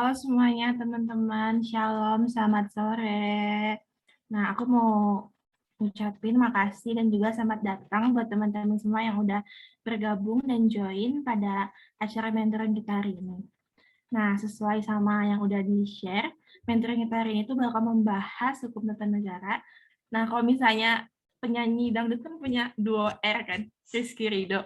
Halo semuanya teman-teman, Shalom, selamat sore. Nah, aku mau ucapin makasih dan juga selamat datang buat teman-teman semua yang udah bergabung dan join pada acara mentoring kita hari ini. Nah, sesuai sama yang udah di-share, mentoring kita hari ini itu bakal membahas hukum tata negara. Nah, kalau misalnya penyanyi dangdut kan punya duo R kan, Rizky Ridho.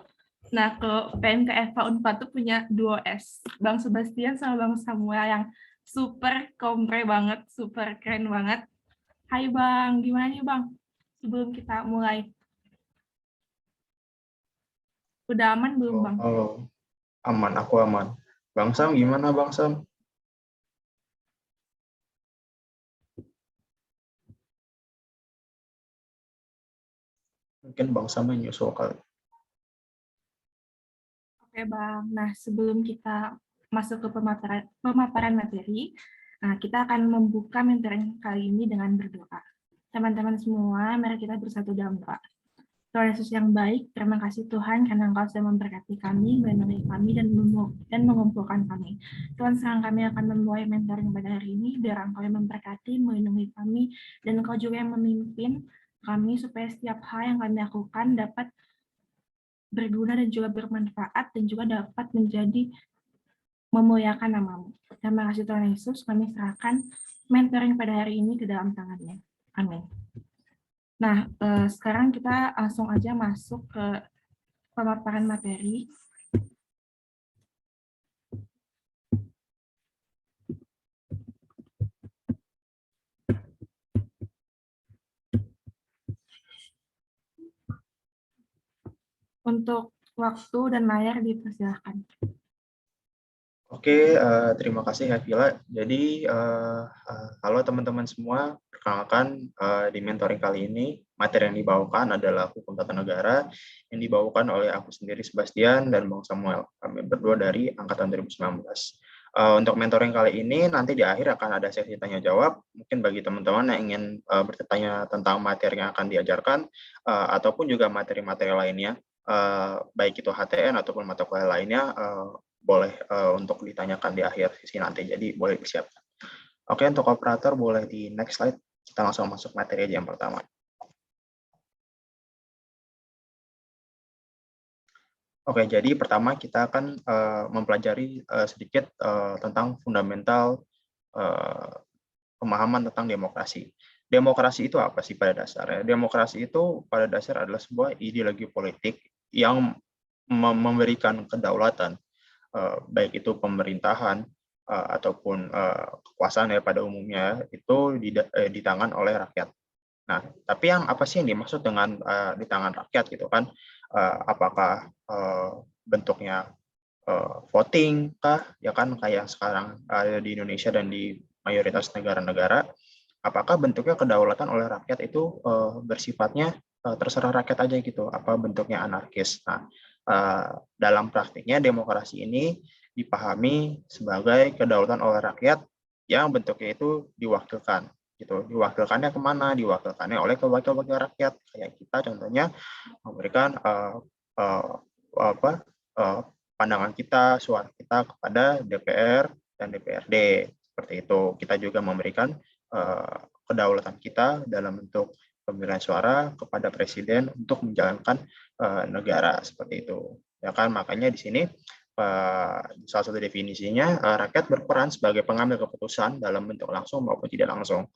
Nah, ke PMK Eva Unpad tuh punya duo S, Bang Sebastian sama Bang Samuel yang super kompre banget, super keren banget. Hai Bang, gimana nih Bang? Sebelum kita mulai, udah aman belum Oh, Bang? halo. Aman, aku aman. Bang Sam, gimana Bang Sam? Mungkin Bang Sam menyusul kali. Oke Bang, nah sebelum kita masuk ke pemaparan materi, nah, kita akan membuka mentoring kali ini dengan berdoa. Teman-teman semua, mari kita bersatu dalam doa. Tuhan Yesus yang baik, terima kasih Tuhan karena Engkau sudah memberkati kami, melindungi kami, dan mengumpulkan kami. Tuhan, sekarang kami akan memulai mentoring pada hari ini, biar Engkau yang memberkati, melindungi kami, dan Engkau juga yang memimpin kami supaya setiap hal yang kami lakukan dapat berguna dan juga bermanfaat dan juga dapat menjadi memuliakan namamu. Terima kasih Tuhan Yesus, kami serahkan mentoring pada hari ini ke dalam tangannya. Amin. Nah, sekarang kita langsung aja masuk ke pemaparan materi. Untuk waktu dan layar dipersilahkan. Oke, terima kasih Havila. Jadi, halo teman-teman semua. Perkenalkan, di mentoring kali ini, materi yang dibawakan adalah hukum tata negara yang dibawakan oleh aku sendiri, Sebastian, dan Bang Samuel. Kami berdua dari Angkatan 2019. Untuk mentoring kali ini, nanti di akhir akan ada sesi tanya-jawab. Mungkin bagi teman-teman yang ingin bertanya tentang materi yang akan diajarkan, ataupun juga materi-materi lainnya, baik itu HTN ataupun mata kuliah lainnya, boleh untuk ditanyakan di akhir sesi nanti, jadi boleh disiapkan. Oke, untuk operator boleh di next slide, kita langsung masuk materi aja yang pertama. Oke, jadi pertama kita akan mempelajari sedikit tentang fundamental pemahaman tentang demokrasi. Demokrasi itu apa sih pada dasarnya? Demokrasi itu pada dasar adalah sebuah ideologi politik yang memberikan kedaulatan, baik itu pemerintahan ataupun kekuasaan ya pada umumnya itu di tangan oleh rakyat. Nah, tapi yang apa sih yang dimaksud dengan di tangan rakyat gitu kan? Apakah bentuknya voting kah? Ya kan kayak sekarang ada di Indonesia dan di mayoritas negara-negara. Apakah bentuknya kedaulatan oleh rakyat itu bersifatnya terserah rakyat aja gitu? Apa bentuknya anarkis? Nah, dalam praktiknya demokrasi ini dipahami sebagai kedaulatan oleh rakyat yang bentuknya itu diwakilkan gitu. Diwakilkannya kemana? Diwakilkannya oleh wakil-wakil rakyat kayak kita contohnya memberikan apa pandangan kita, suara kita kepada DPR dan DPRD seperti itu. Kita juga memberikan kedaulatan kita dalam bentuk pemilihan suara kepada presiden untuk menjalankan negara seperti itu. Ya kan, makanya di sini salah satu definisinya rakyat berperan sebagai pengambil keputusan dalam bentuk langsung maupun tidak langsung.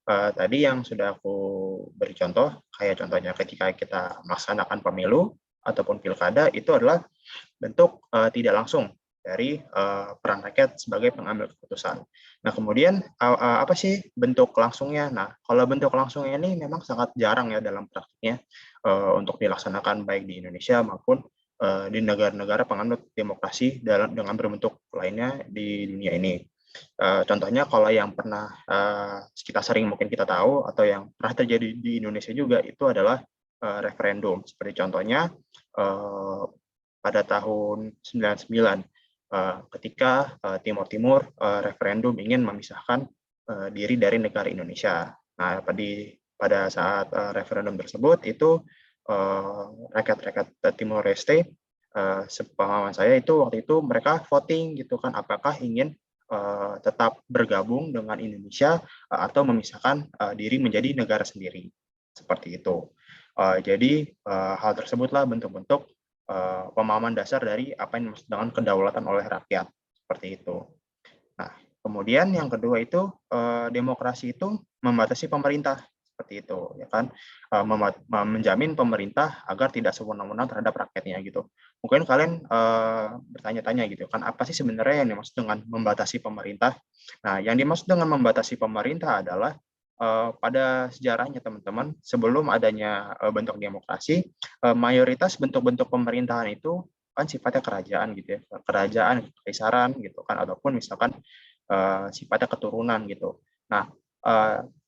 Tadi yang sudah aku beri contoh, kayak contohnya ketika kita melaksanakan pemilu ataupun pilkada itu adalah bentuk tidak langsung dari peran rakyat sebagai pengambil keputusan. Nah, kemudian apa sih bentuk langsungnya? Nah, kalau bentuk langsungnya ini memang sangat jarang ya dalam praktiknya untuk dilaksanakan baik di Indonesia maupun di negara-negara penganut demokrasi dengan berbentuk lainnya di dunia ini. Contohnya kalau yang pernah kita sering mungkin kita tahu atau yang pernah terjadi di Indonesia juga itu adalah referendum. Seperti contohnya pada tahun 99 ketika Timur Timur referendum ingin memisahkan diri dari negara Indonesia. Nah, pada saat referendum tersebut itu rakyat-rakyat Timor Leste, sepengalaman saya itu waktu itu mereka voting gitu kan, apakah ingin tetap bergabung dengan Indonesia atau memisahkan diri menjadi negara sendiri. Seperti itu. Jadi hal tersebutlah bentuk-bentuk pemahaman dasar dari apa yang dimaksud dengan kedaulatan oleh rakyat. Seperti itu. Nah, kemudian yang kedua itu demokrasi itu membatasi pemerintah seperti itu, ya kan, menjamin pemerintah agar tidak sewenang-wenang terhadap rakyatnya gitu. Mungkin kalian bertanya-tanya gitu kan, apa sih sebenarnya yang dimaksud dengan membatasi pemerintah? Nah, yang dimaksud dengan membatasi pemerintah adalah pada sejarahnya teman-teman, sebelum adanya bentuk demokrasi, mayoritas bentuk-bentuk pemerintahan itu kan sifatnya kerajaan gitu ya, kerajaan, kekaisaran gitu kan, ataupun misalkan sifatnya keturunan gitu. Nah,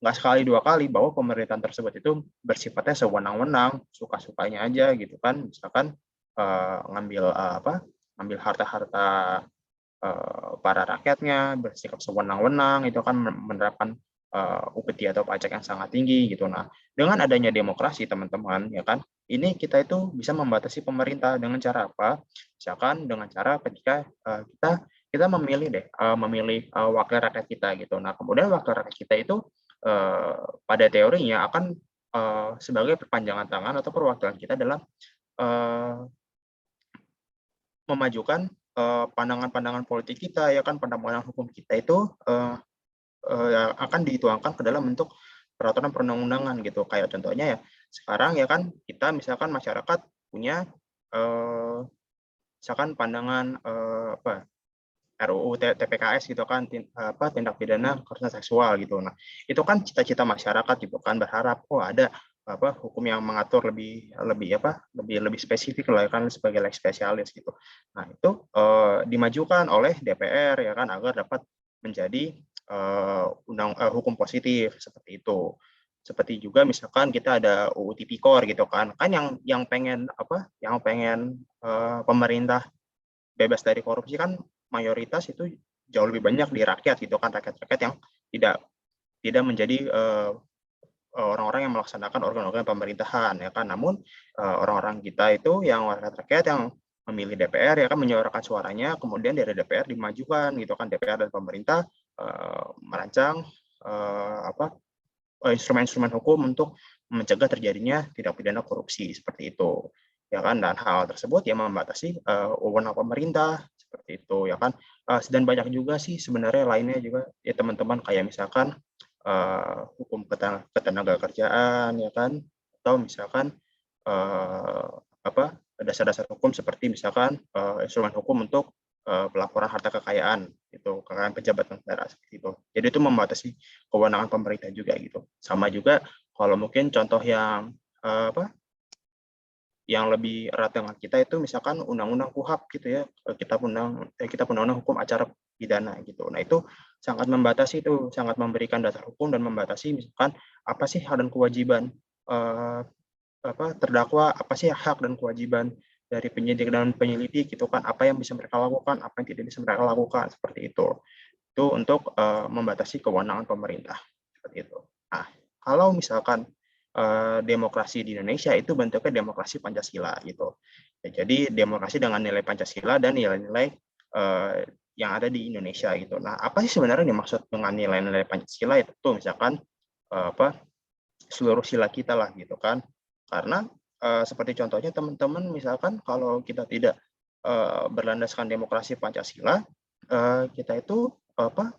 nggak sekali dua kali bahwa pemerintahan tersebut itu bersifatnya sewenang-wenang, suka-sukanya aja gitu kan, misalkan ngambil harta-harta para rakyatnya, bersikap sewenang-wenang, itu kan menerapkan upeti atau pajak yang sangat tinggi gitu. Nah, dengan adanya demokrasi teman-teman, ya kan, ini kita itu bisa membatasi pemerintah dengan cara apa? Misalkan dengan cara ketika kita memilih wakil rakyat kita gitu. Nah, kemudian wakil rakyat kita itu pada teorinya akan sebagai perpanjangan tangan atau perwakilan kita dalam memajukan pandangan-pandangan politik kita, ya kan, pandangan hukum kita itu akan dituangkan ke dalam bentuk peraturan perundang-undangan gitu. Kayak contohnya ya, sekarang ya kan kita misalkan masyarakat punya misalkan pandangan RUU TPKS gitu kan, tindak pidana kekerasan seksual gitu. Nah, itu kan cita-cita masyarakat gitu kan, berharap ada hukum yang mengatur lebih spesifik lah kan, sebagai leg spesialis gitu. Nah, itu dimajukan oleh DPR ya kan, agar dapat menjadi hukum positif seperti itu. Seperti juga misalkan kita ada UU Tipikor gitu kan yang pengen pemerintah bebas dari korupsi kan mayoritas itu jauh lebih banyak di rakyat gitu kan, rakyat-rakyat yang tidak menjadi orang-orang yang melaksanakan organ-organ pemerintahan ya kan. Namun orang-orang kita itu yang rakyat-rakyat yang memilih DPR ya kan, menyuarakan suaranya, kemudian dari DPR dimajukan gitu kan, DPR dan pemerintah merancang instrumen-instrumen hukum untuk mencegah terjadinya tindak pidana korupsi seperti itu ya kan. Dan hal tersebut yang membatasi wewenang pemerintah seperti itu ya kan. Dan banyak juga sih sebenarnya lainnya juga ya teman-teman, kayak misalkan hukum ketenaga kerjaan ya kan, atau misalkan dasar-dasar hukum seperti misalkan instrumen hukum untuk pelaporan harta kekayaan itu, kekayaan pejabat negara seperti itu. Jadi itu membatasi kewenangan pemerintah juga gitu. Sama juga kalau mungkin contoh yang yang lebih erat dengan kita itu misalkan undang-undang KUHP gitu ya, kita undang-undang hukum acara pidana gitu. Nah, itu sangat membatasi, itu sangat memberikan dasar hukum dan membatasi misalkan apa sih hak dan kewajiban terdakwa, apa sih hak dan kewajiban dari penyidik dan penyelidik gitu kan, apa yang bisa mereka lakukan, apa yang tidak bisa mereka lakukan seperti itu. Itu untuk membatasi kewenangan pemerintah seperti itu. Nah, kalau misalkan demokrasi di Indonesia itu bentuknya demokrasi Pancasila gitu. Ya, jadi demokrasi dengan nilai Pancasila dan nilai-nilai yang ada di Indonesia gitu. Nah, apa sih sebenarnya dimaksud dengan nilai-nilai Pancasila itu misalkan seluruh sila kita lah gitu kan. Karena seperti contohnya teman-teman, misalkan kalau kita tidak berlandaskan demokrasi Pancasila, kita itu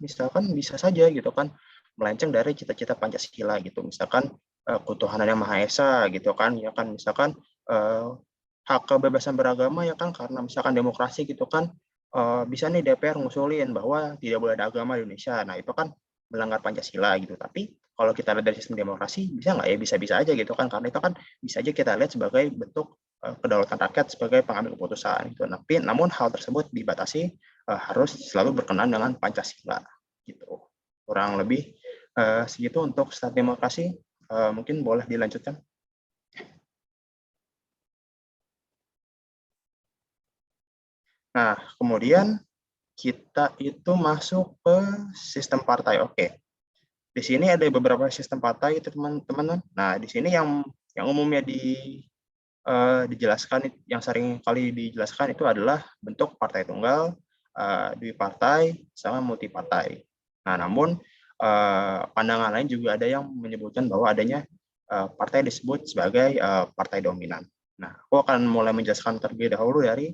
misalkan bisa saja gitu kan melenceng dari cita-cita Pancasila gitu. Misalkan ketuhanan yang Maha Esa gitu kan, ya kan, misalkan hak kebebasan beragama ya kan, karena misalkan demokrasi gitu kan, bisa nih DPR ngusulin bahwa tidak boleh ada agama di Indonesia. Nah, itu kan melanggar Pancasila gitu. Tapi kalau kita lihat dari sistem demokrasi, bisa nggak ya? Bisa-bisa aja gitu kan, karena itu kan bisa aja kita lihat sebagai bentuk kedaulatan rakyat sebagai pengambil keputusan gitu. Namun hal tersebut dibatasi harus selalu berkenan dengan Pancasila gitu. Kurang lebih segitu untuk start demokrasi. Mungkin boleh dilanjutkan. Nah, kemudian kita itu masuk ke sistem partai. Oke. Di sini ada beberapa sistem partai teman-teman. Nah, di sini yang umumnya dijelaskan, yang sering kali dijelaskan itu adalah bentuk partai tunggal Dwipartai sama multipartai. Nah, namun pandangan lain juga ada yang menyebutkan bahwa adanya partai disebut sebagai partai dominan. Nah, aku akan mulai menjelaskan terlebih dahulu dari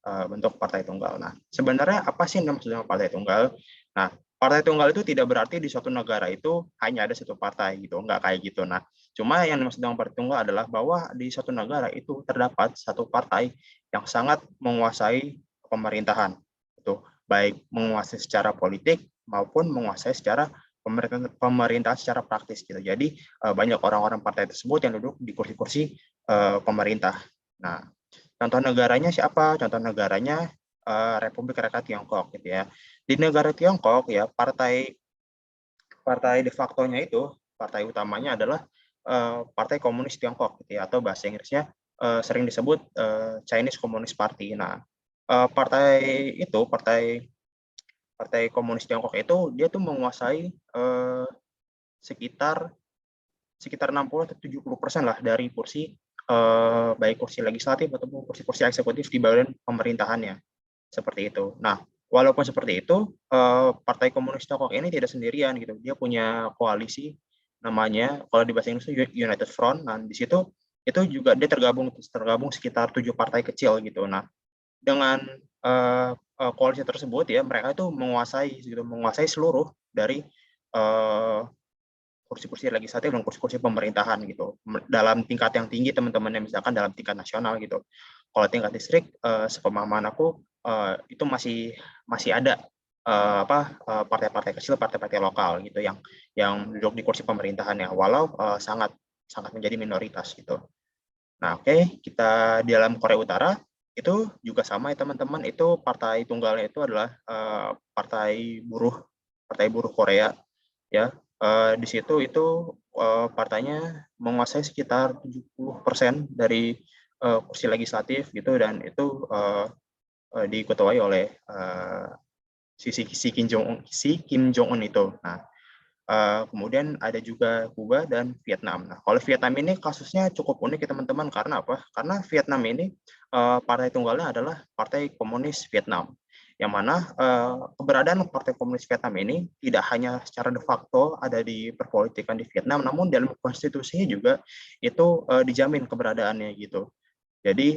bentuk partai tunggal. Nah, sebenarnya apa sih yang dimaksud dengan partai tunggal? Nah, partai tunggal itu tidak berarti di suatu negara itu hanya ada satu partai gitu, enggak kayak gitu. Nah, cuma yang dimaksud dengan partai tunggal adalah bahwa di suatu negara itu terdapat satu partai yang sangat menguasai pemerintahan. Itu baik menguasai secara politik maupun menguasai secara pemerintahan secara praktis gitu. Jadi banyak orang-orang partai tersebut yang duduk di kursi-kursi pemerintah. Nah, contoh negaranya siapa? Contoh negaranya Republik Rakyat Tiongkok gitu ya. Di negara Tiongkok ya partai de facto-nya itu, partai utamanya adalah Partai Komunis Tiongkok gitu ya, atau bahasa Inggrisnya sering disebut Chinese Communist Party. Nah, Partai Komunis Tiongkok itu dia tuh menguasai sekitar 60 atau 70% lah dari kursi baik kursi legislatif ataupun kursi-kursi eksekutif di badan pemerintahannya. Seperti itu. Nah, walaupun seperti itu, Partai Komunis Tiongkok ini tidak sendirian gitu. Dia punya koalisi namanya, kalau di bahasa Inggris United Front. Nah, di situ itu juga dia tergabung sekitar 7 partai kecil gitu. Nah, dengan koalisi tersebut ya mereka itu menguasai seluruh dari kursi-kursi legislatif dan kursi-kursi pemerintahan gitu dalam tingkat yang tinggi teman-teman, yang misalkan dalam tingkat nasional gitu. Kalau tingkat distrik sepemahaman aku itu masih ada partai-partai kecil, partai-partai lokal gitu yang duduk di kursi pemerintahan ya, walau sangat menjadi minoritas gitu. Nah, oke, kita di dalam Korea Utara itu juga sama ya teman-teman, itu partai tunggalnya itu adalah partai buruh Korea ya. Di situ itu partainya menguasai sekitar 70% dari kursi legislatif gitu, dan itu diketuai oleh si Kim Jong Un itu. Nah, kemudian ada juga Kuba dan Vietnam. Nah, kalau Vietnam ini kasusnya cukup unik ya teman-teman, karena apa? Karena Vietnam ini partai tunggalnya adalah Partai Komunis Vietnam, yang mana keberadaan Partai Komunis Vietnam ini tidak hanya secara de facto ada di perpolitikan di Vietnam, namun dalam konstitusinya juga itu dijamin keberadaannya gitu. Jadi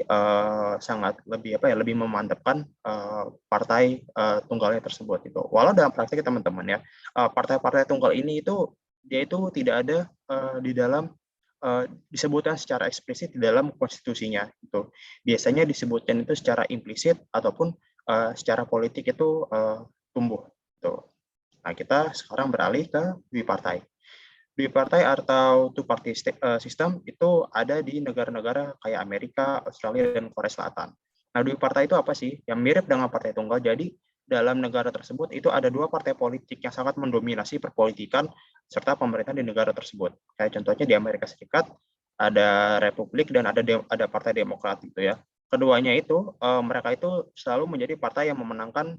sangat lebih memantapkan partai tunggalnya tersebut itu. Walau dalam praktik teman-teman ya, partai-partai tunggal ini itu dia itu tidak ada di dalam disebutkan secara eksplisit di dalam konstitusinya itu. Biasanya disebutkan itu secara implisit ataupun secara politik itu tumbuh. Gitu. Nah, kita sekarang beralih ke bipartai. Bipartai atau two party system itu ada di negara-negara kayak Amerika, Australia, dan Korea Selatan. Nah, bipartai itu apa sih? Yang mirip dengan partai tunggal. Jadi dalam negara tersebut itu ada dua partai politik yang sangat mendominasi perpolitikan serta pemerintahan di negara tersebut. Kayak contohnya di Amerika Serikat ada Republik dan ada Partai Demokrat gitu ya. Keduanya itu mereka itu selalu menjadi partai yang memenangkan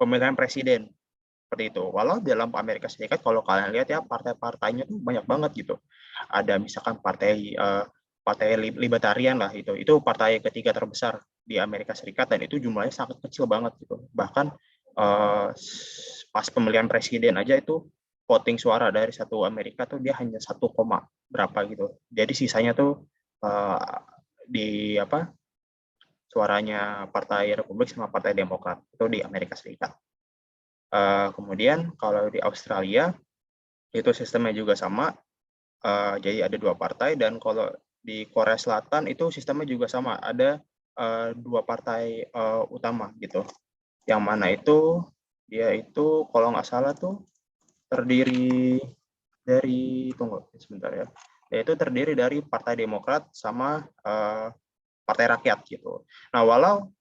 pemilihan presiden. Seperti itu. Walau dalam Amerika Serikat kalau kalian lihat ya partai-partainya tuh banyak banget gitu. Ada misalkan partai libertarian lah itu. Itu partai ketiga terbesar di Amerika Serikat dan itu jumlahnya sangat kecil banget gitu. Bahkan pas pemilihan presiden aja itu voting suara dari satu Amerika tuh dia hanya 1, berapa gitu. Jadi sisanya tuh di suaranya Partai Republik sama Partai Demokrat itu di Amerika Serikat. Kemudian kalau di Australia itu sistemnya juga sama, jadi ada 2 partai, dan kalau di Korea Selatan itu sistemnya juga sama, ada 2 partai utama gitu, yang mana itu dia itu kalau nggak salah tuh terdiri dari sebentar ya, yaitu terdiri dari Partai Demokrat sama Partai Rakyat gitu. Nah, walau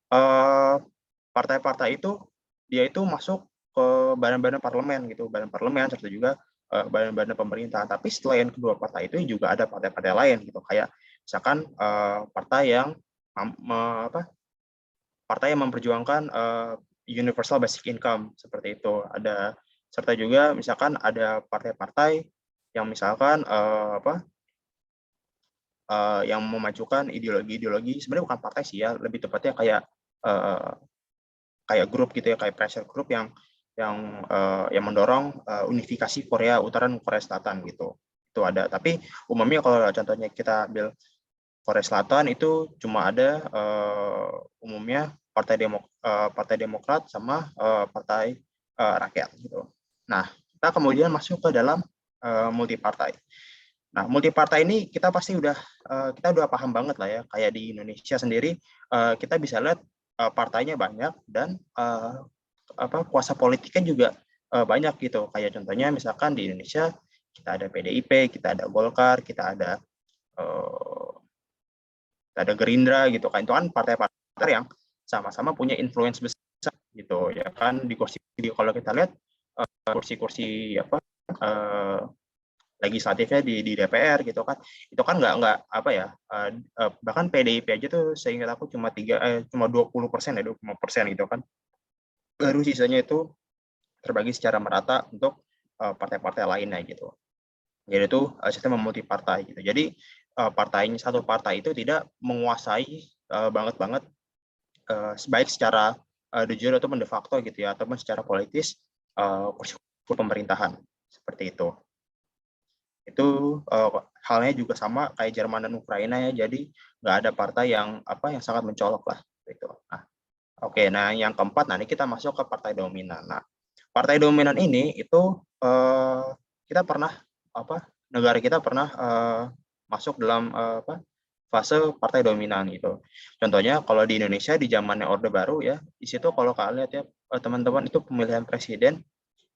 partai-partai itu dia itu masuk ke badan-badan parlemen gitu, badan parlemen serta juga badan-badan pemerintah. Tapi selain kedua partai itu juga ada partai-partai lain gitu, kayak misalkan partai yang memperjuangkan universal basic income seperti itu. Ada serta juga misalkan ada partai-partai yang misalkan yang memajukan ideologi-ideologi, sebenarnya bukan partai sih ya, lebih tepatnya kayak kayak grup gitu ya, kayak pressure group yang mendorong unifikasi Korea Utara dan Korea Selatan gitu. Itu ada. Tapi umumnya kalau contohnya kita ambil Korea Selatan itu cuma ada umumnya Partai Demokrat sama Partai Rakyat gitu. Nah, kita kemudian masuk ke dalam multi partai. Nah, multi partai ini kita pasti kita udah paham banget lah ya. Kayak di Indonesia sendiri kita bisa lihat partainya banyak dan kuasa politiknya juga banyak gitu. Kayak contohnya misalkan di Indonesia kita ada PDIP, kita ada Golkar, kita ada Gerindra gitu kan. Itu kan partai-partai yang sama-sama punya influence besar gitu ya kan di kursi, kalau kita lihat kursi-kursi legislatifnya di DPR gitu kan, itu kan nggak apa ya, bahkan PDIP aja tuh seingat aku cuma 20% ya, 25% gitu kan, baru sisanya itu terbagi secara merata untuk partai-partai lainnya gitu. Jadi itu sistem multi partai gitu. Jadi satu partai itu tidak menguasai banget baik secara de jure ataupun de facto gitu ya, ataupun secara politis kursi pemerintahan seperti itu. Itu halnya juga sama kayak Jerman dan Ukraina ya, jadi nggak ada partai yang sangat mencolok lah gitu. Nah, oke, nah yang keempat, nah ini kita masuk ke partai dominan. Nah, partai dominan ini itu kita pernah negara kita pernah masuk dalam fase partai dominan gitu. Contohnya kalau di Indonesia di zamannya Orde Baru ya, di situ kalau kalian lihat ya teman-teman, itu pemilihan presiden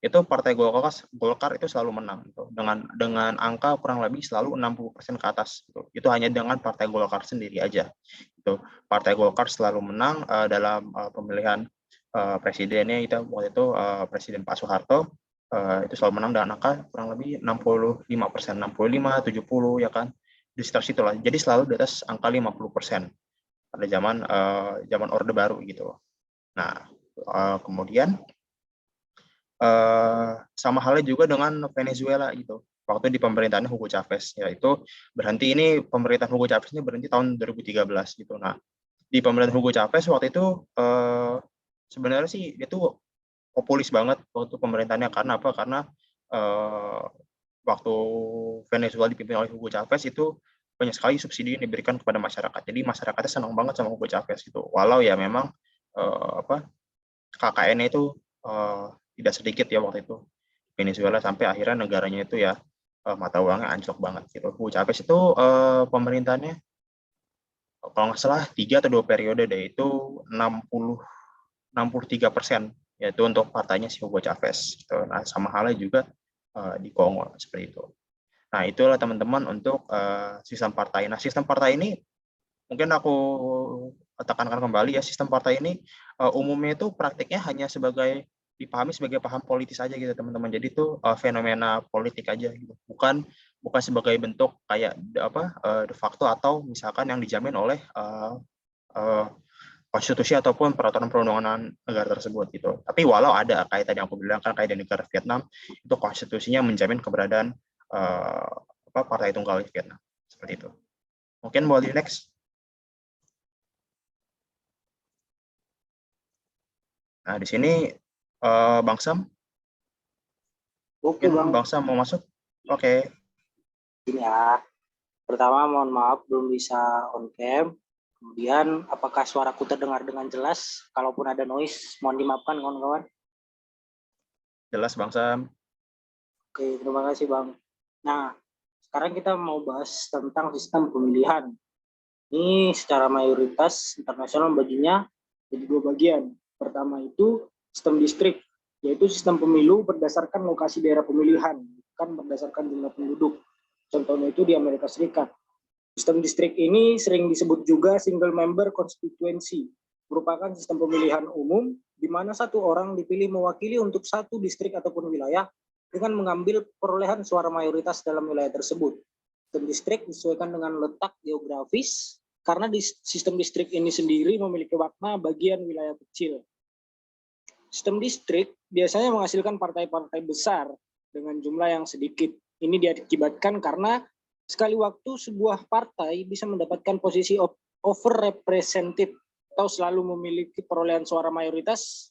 itu partai Golkar itu selalu menang gitu. Dengan angka kurang lebih selalu 60% ke atas gitu. Itu hanya dengan partai Golkar sendiri aja. Itu partai Golkar selalu menang dalam pemilihan presidennya itu waktu itu Presiden Pak Soeharto itu selalu menang dengan angka kurang lebih 65%, 65, 70 ya kan. Di sekitar situ lah. Jadi selalu di atas angka 50% pada zaman Orde Baru gitu. Nah, kemudian sama halnya juga dengan Venezuela gitu. Waktu di pemerintahan Hugo Chavez, yaitu berhenti, ini pemerintahan Hugo Chavez ini berhenti tahun 2013 gitu. Nah, di pemerintahan Hugo Chavez waktu itu sebenarnya sih dia tuh populis banget waktu pemerintahannya. Karena apa? Karena waktu Venezuela dipimpin oleh Hugo Chavez itu banyak sekali subsidi yang diberikan kepada masyarakat. Jadi masyarakatnya senang banget sama Hugo Chavez gitu. Walau ya memang KKN-nya itu tidak sedikit ya waktu itu Venezuela, sampai akhirnya negaranya itu ya mata uangnya anjlok banget gitu. Hugo Chavez itu pemerintahannya kalau nggak salah 3 atau 2 periode deh, itu 63% yaitu untuk partainya si Hugo Chavez gitu. Nah, sama halnya juga di Kongo seperti itu. Nah, itulah teman-teman untuk sistem partai. Nah, sistem partai ini mungkin aku tekankan kembali ya, sistem partai ini umumnya itu praktiknya hanya dipahami sebagai paham politis aja gitu teman-teman. Jadi itu fenomena politik aja gitu. Bukan sebagai bentuk kayak de facto atau misalkan yang dijamin oleh konstitusi ataupun peraturan perundang-undangan negara tersebut gitu. Tapi walau ada kayak tadi yang aku bilang kan, kayak di negara Vietnam itu konstitusinya menjamin keberadaan partai tunggal di Vietnam seperti itu. Mungkin boleh next. Nah, di sini Bang Sam. Oke, Bang. Bang Sam mau masuk? Oke. Ini ya. Pertama, mohon maaf belum bisa on cam. Kemudian, apakah suaraku terdengar dengan jelas? Kalaupun ada noise, mohon dimaafkan kawan-kawan. Jelas, Bang Sam. Oke, terima kasih, Bang. Nah, sekarang kita mau bahas tentang sistem pemilihan. Ini secara mayoritas internasional baginya jadi 2 bagian. Pertama itu sistem distrik, yaitu sistem pemilu berdasarkan lokasi daerah pemilihan, bukan berdasarkan jumlah penduduk. Contohnya itu di Amerika Serikat. Sistem distrik ini sering disebut juga single member constituency, merupakan sistem pemilihan umum di mana satu orang dipilih mewakili untuk satu distrik ataupun wilayah dengan mengambil perolehan suara mayoritas dalam wilayah tersebut. Sistem distrik disesuaikan dengan letak geografis, karena di sistem distrik ini sendiri memiliki makna bagian wilayah kecil. Sistem distrik biasanya menghasilkan partai-partai besar dengan jumlah yang sedikit. Ini diakibatkan karena sekali waktu sebuah partai bisa mendapatkan posisi overrepresented atau selalu memiliki perolehan suara mayoritas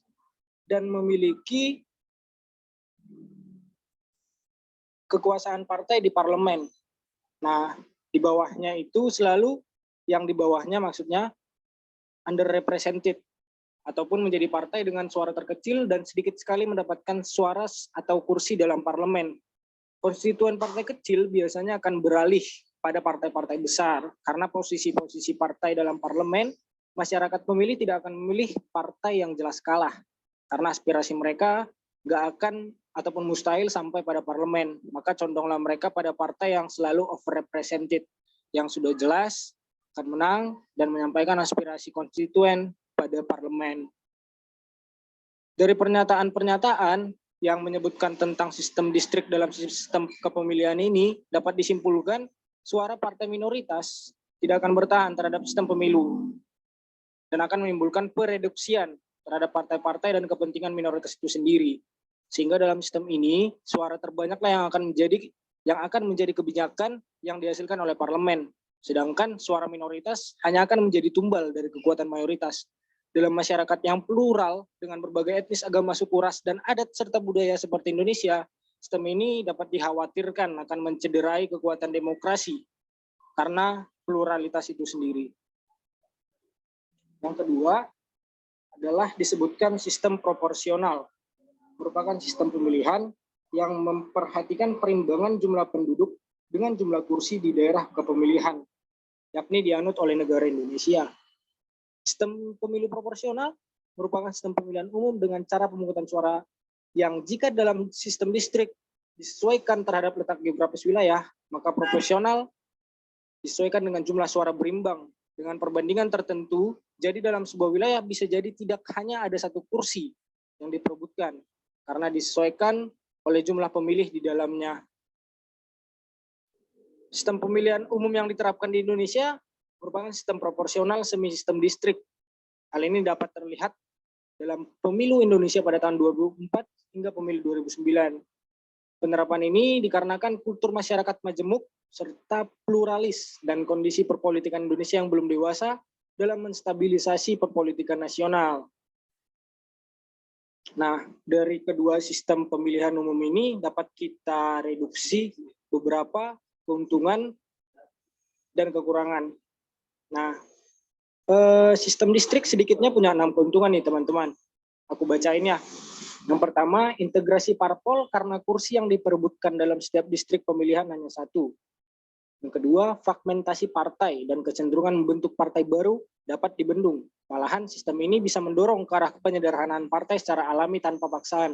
dan memiliki kekuasaan partai di parlemen. Nah, di bawahnya itu selalu, yang di bawahnya maksudnya underrepresented, ataupun menjadi partai dengan suara terkecil dan sedikit sekali mendapatkan suara atau kursi dalam parlemen. Konstituen partai kecil biasanya akan beralih pada partai-partai besar, karena posisi-posisi partai dalam parlemen, masyarakat pemilih tidak akan memilih partai yang jelas kalah, karena aspirasi mereka nggak akan ataupun mustahil sampai pada parlemen. Maka condonglah mereka pada partai yang selalu overrepresented, yang sudah jelas akan menang dan menyampaikan aspirasi konstituen pada parlemen. Dari pernyataan-pernyataan yang menyebutkan tentang sistem distrik dalam sistem kepemilihan ini, dapat disimpulkan suara partai minoritas tidak akan bertahan terhadap sistem pemilu dan akan menimbulkan pereduksian terhadap partai-partai dan kepentingan minoritas itu sendiri. Sehingga dalam sistem ini suara terbanyaklah yang akan menjadi kebijakan yang dihasilkan oleh parlemen. Sedangkan suara minoritas hanya akan menjadi tumbal dari kekuatan mayoritas. Dalam masyarakat yang plural dengan berbagai etnis, agama, suku, ras, dan adat serta budaya seperti Indonesia, sistem ini dapat dikhawatirkan akan mencederai kekuatan demokrasi karena pluralitas itu sendiri. Yang kedua adalah disebutkan sistem proporsional, merupakan sistem pemilihan yang memperhatikan perimbangan jumlah penduduk dengan jumlah kursi di daerah kepemilihan, yakni dianut oleh negara Indonesia. Sistem pemilu proporsional merupakan sistem pemilihan umum dengan cara pemungutan suara yang jika dalam sistem distrik disesuaikan terhadap letak geografis wilayah, maka proporsional disesuaikan dengan jumlah suara berimbang dengan perbandingan tertentu. Jadi dalam sebuah wilayah bisa jadi tidak hanya ada satu kursi yang diperebutkan, karena disesuaikan oleh jumlah pemilih di dalamnya. Sistem pemilihan umum yang diterapkan di Indonesia merupakan sistem proporsional semi sistem distrik. Hal ini dapat terlihat dalam pemilu Indonesia pada tahun 2004 hingga pemilu 2009. Penerapan ini dikarenakan kultur masyarakat majemuk serta pluralis dan kondisi perpolitikan Indonesia yang belum dewasa dalam menstabilisasi perpolitikan nasional. Nah, dari kedua sistem pemilihan umum ini dapat kita reduksi beberapa keuntungan dan kekurangan. Nah, sistem distrik sedikitnya punya 6 keuntungan nih teman-teman. Aku bacain ya. Yang pertama, integrasi parpol karena kursi yang diperebutkan dalam setiap distrik pemilihan hanya satu. Yang kedua, fragmentasi partai dan kecenderungan membentuk partai baru dapat dibendung. Malahan sistem ini bisa mendorong ke arah penyederhanaan partai secara alami tanpa paksaan.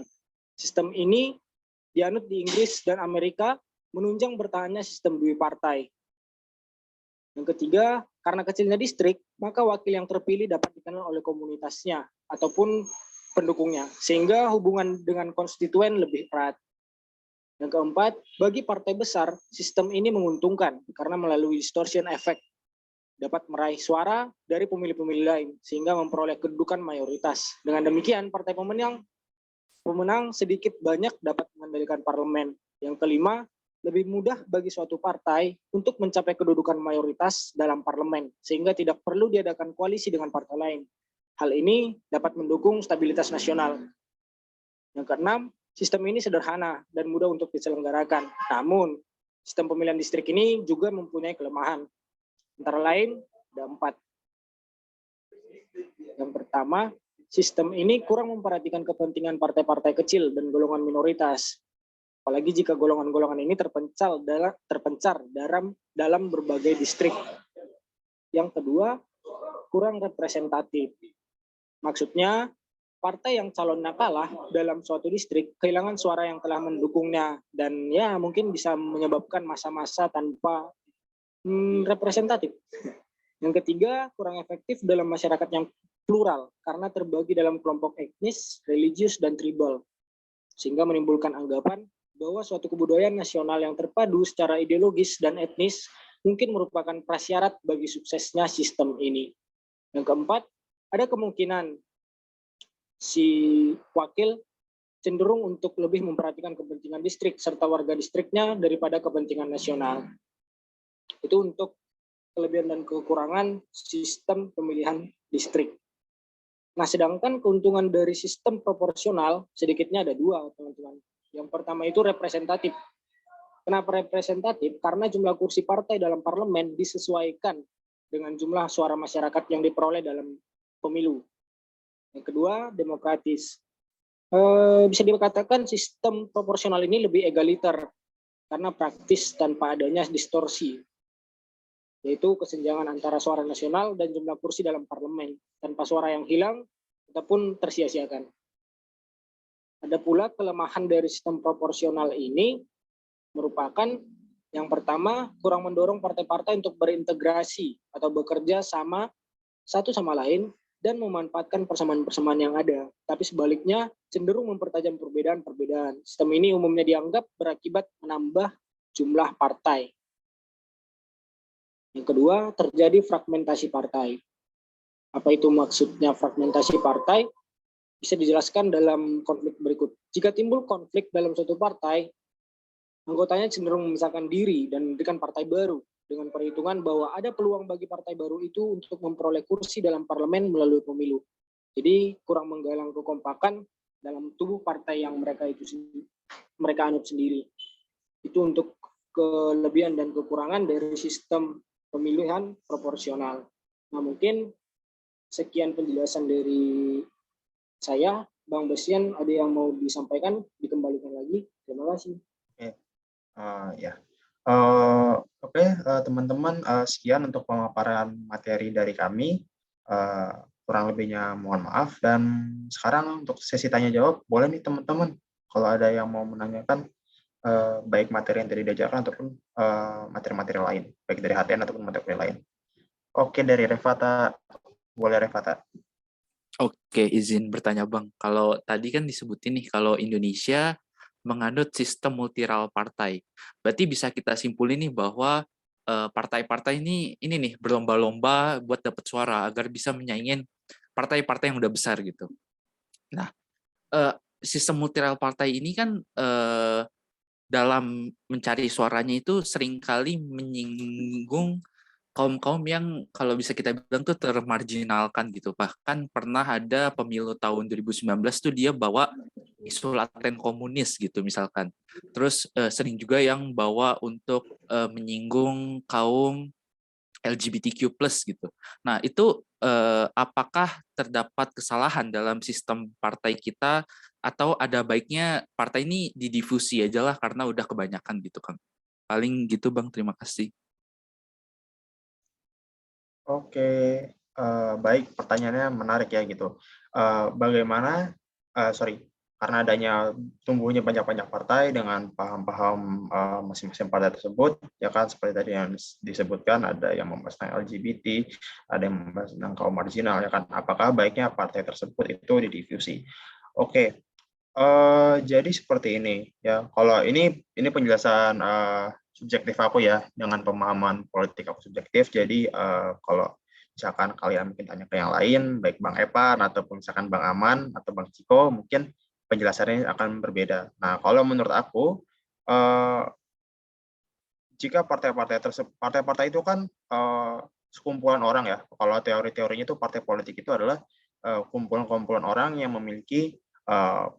Sistem ini dianut di Inggris dan Amerika, menunjang bertahannya sistem duipartai. Yang ketiga, karena kecilnya distrik, maka wakil yang terpilih dapat dikenal oleh komunitasnya ataupun pendukungnya, sehingga hubungan dengan konstituen lebih erat. Yang keempat, bagi partai besar, sistem ini menguntungkan karena melalui distortion effect dapat meraih suara dari pemilih-pemilih lain sehingga memperoleh kedudukan mayoritas. Dengan demikian, partai pemenang sedikit banyak dapat mengendalikan parlemen. Yang kelima, lebih mudah bagi suatu partai untuk mencapai kedudukan mayoritas dalam parlemen sehingga tidak perlu diadakan koalisi dengan partai lain. Hal ini dapat mendukung stabilitas nasional. Yang keenam, sistem ini sederhana dan mudah untuk diselenggarakan. Namun, sistem pemilihan distrik ini juga mempunyai kelemahan. Antara lain, ada 4. Yang pertama, sistem ini kurang memperhatikan kepentingan partai-partai kecil dan golongan minoritas. Apalagi jika golongan-golongan ini terpencar dalam berbagai distrik. Yang kedua, kurang representatif. Maksudnya, partai yang calonnya kalah dalam suatu distrik kehilangan suara yang telah mendukungnya dan ya mungkin bisa menyebabkan masa-masa tanpa representatif. Yang ketiga, kurang efektif dalam masyarakat yang plural karena terbagi dalam kelompok etnis, religius, dan tribal, sehingga menimbulkan anggapan bahwa suatu kebudayaan nasional yang terpadu secara ideologis dan etnis mungkin merupakan prasyarat bagi suksesnya sistem ini. Yang keempat, ada kemungkinan si wakil cenderung untuk lebih memperhatikan kepentingan distrik serta warga distriknya daripada kepentingan nasional. Itu untuk kelebihan dan kekurangan sistem pemilihan distrik. Nah, sedangkan keuntungan dari sistem proporsional sedikitnya ada dua, teman-teman. Yang pertama itu representatif. Kenapa representatif? Karena jumlah kursi partai dalam parlemen disesuaikan dengan jumlah suara masyarakat yang diperoleh dalam pemilu. Yang kedua, demokratis. Bisa dikatakan sistem proporsional ini lebih egaliter karena praktis tanpa adanya distorsi, yaitu kesenjangan antara suara nasional dan jumlah kursi dalam parlemen, tanpa suara yang hilang ataupun tersia-siakan. Ada pula kelemahan dari sistem proporsional ini merupakan yang pertama, kurang mendorong partai-partai untuk berintegrasi atau bekerja sama satu sama lain dan memanfaatkan persamaan-persamaan yang ada. Tapi sebaliknya, cenderung mempertajam perbedaan-perbedaan. Sistem ini umumnya dianggap berakibat menambah jumlah partai. Yang kedua, terjadi fragmentasi partai. Apa itu maksudnya fragmentasi partai? Bisa dijelaskan dalam konflik berikut. Jika timbul konflik dalam suatu partai, anggotanya cenderung memisahkan diri dan mendirikan partai baru dengan perhitungan bahwa ada peluang bagi partai baru itu untuk memperoleh kursi dalam parlemen melalui pemilu. Jadi kurang menggalang kekompakan dalam tubuh partai yang mereka anut sendiri. Itu untuk kelebihan dan kekurangan dari sistem pemilihan proporsional. Nah, mungkin sekian penjelasan dari saya. Bang Besian, ada yang mau disampaikan, dikembalikan lagi. Terima kasih. Oke, teman-teman, sekian untuk pemaparan materi dari kami. Kurang lebihnya mohon maaf. Dan sekarang untuk sesi tanya jawab, boleh nih teman-teman kalau ada yang mau menanyakan baik materi yang tadi diajarkan ataupun materi-materi lain, baik dari HTN ataupun materi lain. Oke, dari Revata, boleh Revata. Oke, izin bertanya Bang. Kalau tadi kan disebutin nih kalau Indonesia menganut sistem multiral partai. Berarti bisa kita simpulin nih bahwa partai-partai ini nih berlomba-lomba buat dapat suara agar bisa menyaingin partai-partai yang udah besar gitu. Nah, sistem multiral partai ini kan dalam mencari suaranya itu seringkali menyinggung kaum-kaum yang kalau bisa kita bilang tuh termarginalkan gitu. Bahkan pernah ada pemilu tahun 2019 tuh dia bawa isu laten komunis gitu misalkan. Terus sering juga yang bawa untuk menyinggung kaum LGBTQ+ gitu. Nah, itu apakah terdapat kesalahan dalam sistem partai kita atau ada baiknya partai ini didifusi aja lah karena udah kebanyakan gitu kan. Paling gitu Bang, terima kasih. Oke, baik, pertanyaannya menarik ya gitu. Bagaimana, karena adanya tumbuhnya banyak-banyak partai dengan paham-paham masing-masing partai tersebut, ya kan seperti tadi yang disebutkan, ada yang membahas tentang LGBT, ada yang membahas tentang kaum marginal, ya kan. Apakah baiknya partai tersebut itu didifusi? Oke, jadi seperti ini ya. Kalau ini penjelasan subjektif aku ya, dengan pemahaman politik aku subjektif. Jadi kalau misalkan kalian mungkin tanya ke yang lain, baik Bang Epan ataupun misalkan Bang Aman atau Bang Ciko, mungkin penjelasannya akan berbeda. Nah, kalau menurut aku, jika partai-partai itu kan sekumpulan orang ya. Kalau teori-teorinya itu partai politik itu adalah kumpulan-kumpulan orang yang memiliki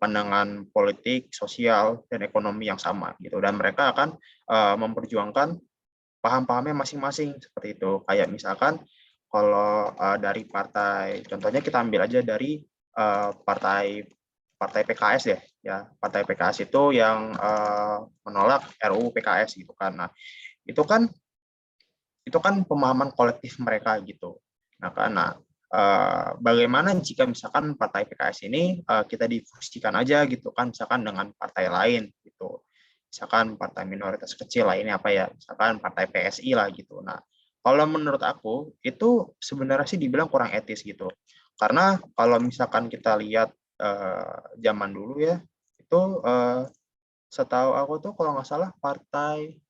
pandangan politik, sosial, dan ekonomi yang sama gitu. Dan mereka akan memperjuangkan paham-pahamnya masing-masing seperti itu. Kayak misalkan kalau dari partai, contohnya kita ambil aja dari partai PKS ya. Partai PKS itu yang menolak RUU PKS gitu kan. Nah, itu kan pemahaman kolektif mereka gitu. Nah, karena bagaimana jika misalkan partai PKS ini kita difusikan aja gitu kan, misalkan dengan partai lain gitu, misalkan partai minoritas kecil lainnya apa ya, misalkan partai PSI lah gitu. Nah, kalau menurut aku itu sebenarnya sih dibilang kurang etis gitu, karena kalau misalkan kita lihat zaman dulu ya, itu setahu aku tuh kalau nggak salah partai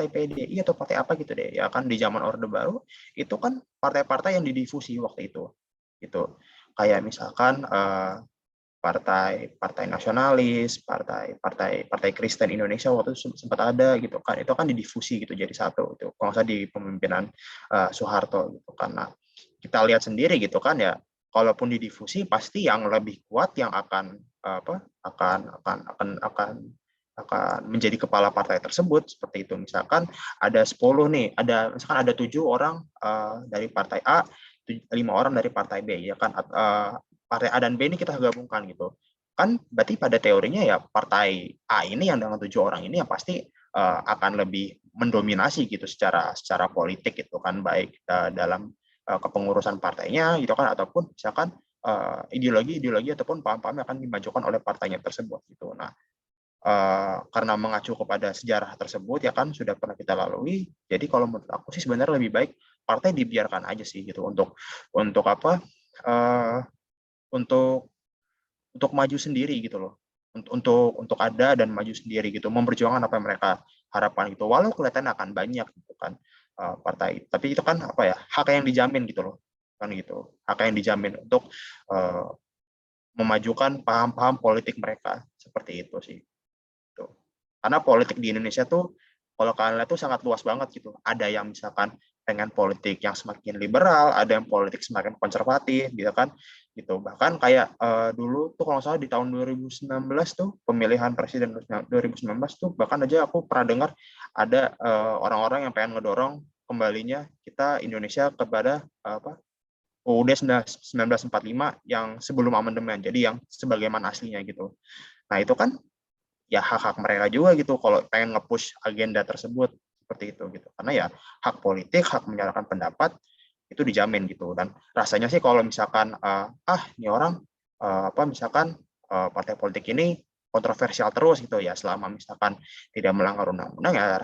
PDI atau partai apa gitu deh, ya kan di zaman Orde Baru itu kan partai-partai yang didifusi waktu itu gitu. Kayak misalkan partai nasionalis, partai Kristen Indonesia waktu itu sempat ada gitu kan, itu kan didifusi gitu jadi satu itu kalau nggak salah di pemimpinan Soeharto gitu kan. Nah, kita lihat sendiri gitu kan ya, kalaupun didifusi pasti yang lebih kuat yang akan menjadi kepala partai tersebut, seperti itu. Misalkan ada 10 nih, misalkan ada 7 orang dari partai A, 5 orang dari partai B, ya kan, partai A dan B ini kita gabungkan gitu. Kan berarti pada teorinya ya partai A ini yang dengan 7 orang ini yang pasti akan lebih mendominasi gitu secara politik gitu kan, baik dalam kepengurusan partainya gitu kan, ataupun misalkan ideologi ataupun paham-paham yang akan dimajukan oleh partainya tersebut gitu. Nah, karena mengacu kepada sejarah tersebut ya kan sudah pernah kita lalui, jadi kalau menurut aku sih sebenarnya lebih baik partai dibiarkan aja sih gitu untuk maju sendiri gitu loh, untuk ada dan maju sendiri gitu, memperjuangkan apa yang mereka harapkan gitu, walau kelihatan akan banyak gitu kan partai, tapi itu kan hak yang dijamin gitu loh kan gitu, hak yang dijamin untuk memajukan paham-paham politik mereka, seperti itu sih. Karena politik di Indonesia tuh kalau kalian lihat tuh sangat luas banget gitu. Ada yang misalkan pengen politik yang semakin liberal, ada yang politik semakin konservatif gitu kan. Gitu. Bahkan kayak dulu tuh kalau nggak salah di tahun 2019 tuh pemilihan presiden 2019 tuh bahkan aja aku pernah dengar ada orang-orang yang pengen ngedorong kembalinya kita Indonesia kepada UUD 1945 yang sebelum amandemen. Jadi yang sebagaimana aslinya gitu. Nah, itu kan ya hak-hak mereka juga gitu kalau pengen nge-push agenda tersebut, seperti itu gitu, karena ya hak politik, hak menyatakan pendapat itu dijamin gitu. Dan rasanya sih kalau misalkan ini orang misalkan partai politik ini kontroversial terus gitu ya, selama misalkan tidak melanggar undang-undang ya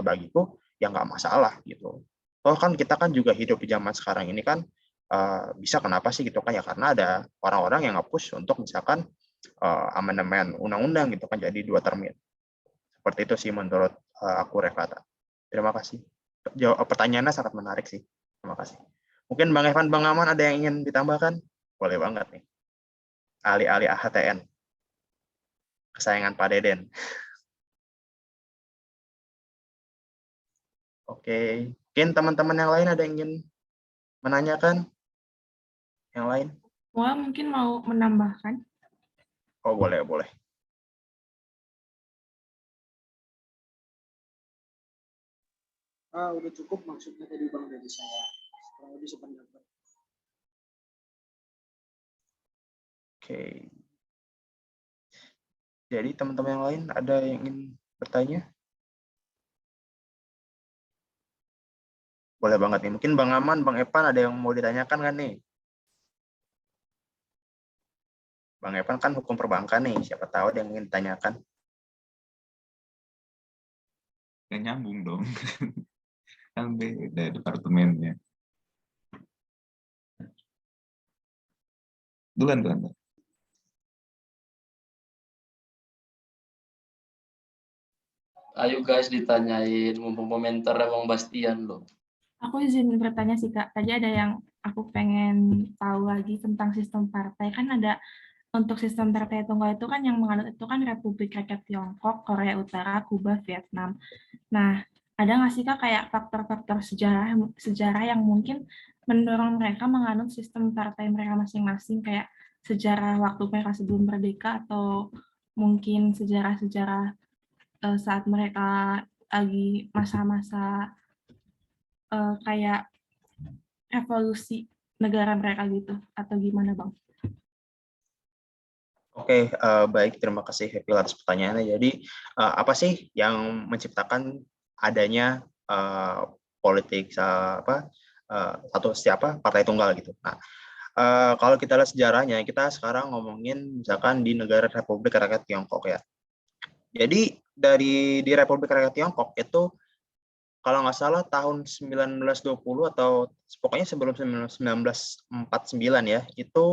bagiku ya nggak masalah gitu. Toh kan kita kan juga hidup di zaman sekarang ini kan bisa kenapa sih gitu kan ya, karena ada orang-orang yang nge-push untuk misalkan amandemen undang-undang gitu kan, jadi 2 termin. Seperti itu sih menurut aku, Revata. Terima kasih. Pertanyaannya sangat menarik sih. Terima kasih. Mungkin Bang Evan, Bang Aman ada yang ingin ditambahkan? Boleh banget nih. Ahli-ahli AHTN. Kesayangan Pak Deden. Oke. Mungkin teman-teman yang lain ada yang ingin menanyakan? Yang lain? Wah, mungkin mau menambahkan. Oh, boleh. Udah cukup maksudnya tadi Bang dari saya. Kurang lebih sependapat. Oke. Jadi teman-teman yang lain ada yang ingin bertanya? Boleh banget nih. Mungkin Bang Aman, Bang Evan ada yang mau ditanyakan kan nih? Bang Evan kan hukum perbankan nih, siapa tahu ada yang ingin ditanyakan. Nggak nyambung dong. Kan beda departemennya. Duluan. Ayo guys ditanyain, mumpung komentarnya Bang Bastian loh. Aku izin bertanya sih Kak, tadi ada yang aku pengen tahu lagi tentang sistem partai. Kan ada untuk sistem partai tunggal itu kan yang menganut itu kan Republik Rakyat Tiongkok, Korea Utara, Kuba, Vietnam. Nah, ada nggak sih Kak kayak faktor-faktor sejarah yang mungkin mendorong mereka menganut sistem partai mereka masing-masing, kayak sejarah waktu mereka sebelum merdeka atau mungkin sejarah-sejarah saat mereka lagi masa-masa kayak revolusi negara mereka gitu, atau gimana Bang? Oke, baik, terima kasih Happy atas pertanyaannya. Jadi apa sih yang menciptakan adanya politik atau siapa partai tunggal gitu? Nah, kalau kita lihat sejarahnya, kita sekarang ngomongin misalkan di negara Republik Rakyat Tiongkok ya. Jadi di Republik Rakyat Tiongkok itu kalau nggak salah tahun 1920 atau pokoknya sebelum 1949 ya, itu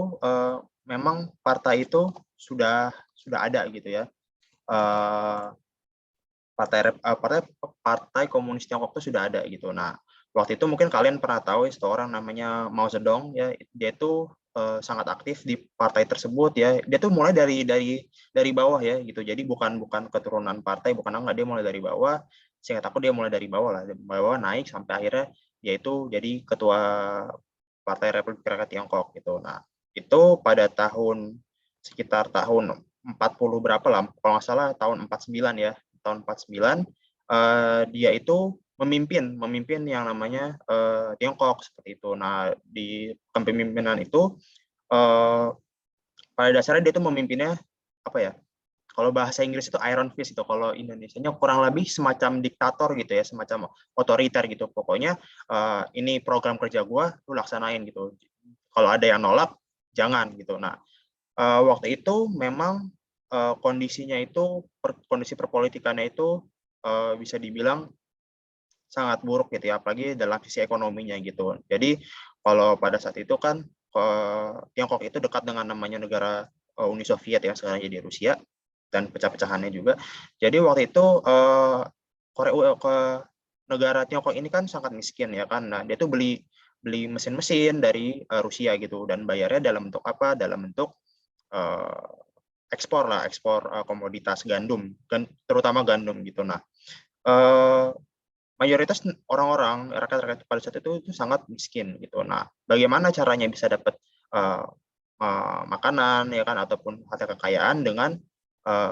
memang partai itu sudah ada gitu ya. Partai Komunis Tiongkok itu sudah ada gitu. Nah, waktu itu mungkin kalian pernah tahu seorang namanya Mao Zedong ya, dia itu sangat aktif di partai tersebut ya. Dia tuh mulai dari bawah ya gitu. Jadi bukan keturunan partai, bukan enggak, dia mulai dari bawah. Seingat aku dia mulai dari bawah lah, dari bawah naik sampai akhirnya yaitu jadi ketua Partai Republik Rakyat Tiongkok gitu. Nah, itu pada sekitar tahun 40 berapa lah, kalau nggak salah tahun 49 ya, tahun 49 dia itu memimpin yang namanya Tiongkok seperti itu. Nah, di kepemimpinan itu pada dasarnya dia itu memimpinnya apa ya? Kalau bahasa Inggris itu iron fist itu, kalau Indonesianya kurang lebih semacam diktator gitu ya, semacam otoriter gitu. Pokoknya ini program kerja gua, lu laksanain gitu. Kalau ada yang nolak, jangan gitu. Nah, waktu itu memang kondisinya itu, kondisi perpolitikannya itu bisa dibilang sangat buruk gitu ya, apalagi dalam sisi ekonominya gitu. Jadi kalau pada saat itu kan Tiongkok itu dekat dengan namanya negara Uni Soviet ya, sekarang jadi Rusia, dan pecah-pecahannya juga. Jadi waktu itu negara Tiongkok ini kan sangat miskin ya kan. Nah, dia tuh beli mesin-mesin dari Rusia gitu, dan bayarnya dalam bentuk apa? Dalam bentuk ekspor komoditas gandum, terutama gandum gitu. Nah, mayoritas orang-orang rakyat pada saat itu sangat miskin gitu. Nah, bagaimana caranya bisa dapat makanan ya kan, ataupun harta kekayaan dengan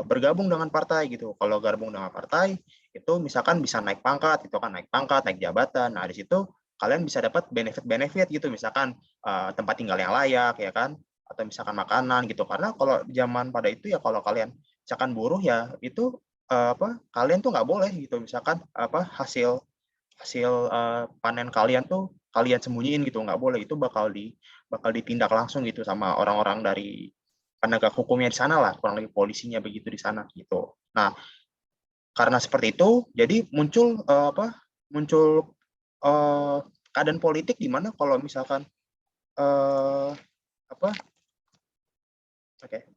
bergabung dengan partai gitu. Kalau gabung dengan partai itu misalkan bisa naik pangkat, itu kan naik pangkat, naik jabatan. Nah, di situ kalian bisa dapat benefit-benefit gitu, misalkan tempat tinggal yang layak ya kan, atau misalkan makanan gitu. Karena kalau zaman pada itu ya, kalau kalian misalkan buruh ya itu kalian tuh nggak boleh gitu, misalkan hasil panen kalian tuh kalian sembunyiin gitu, nggak boleh. Itu bakal ditindak langsung gitu sama orang-orang dari penegak hukumnya di sana lah, kurang lebih polisinya begitu di sana gitu. Nah, karena seperti itu jadi muncul keadaan politik di mana kalau misalkan